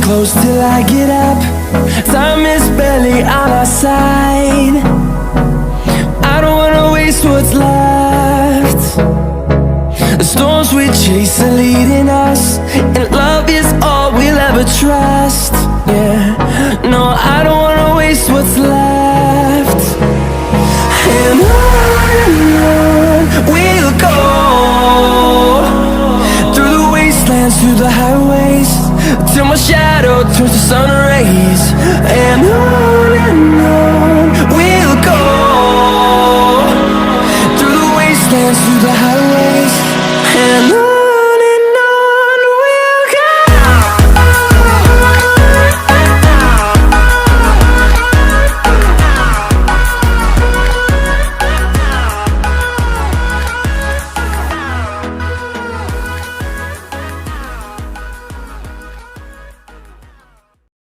close till I get up. Time is barely on our side. I don't wanna waste what's left. The storms we chase are leading us, and love is all we'll ever trust. Yeah, no, I don't wanna waste what's left. And on we'll go, through the wastelands, through the highways, till my shadow turns to sun rays. And on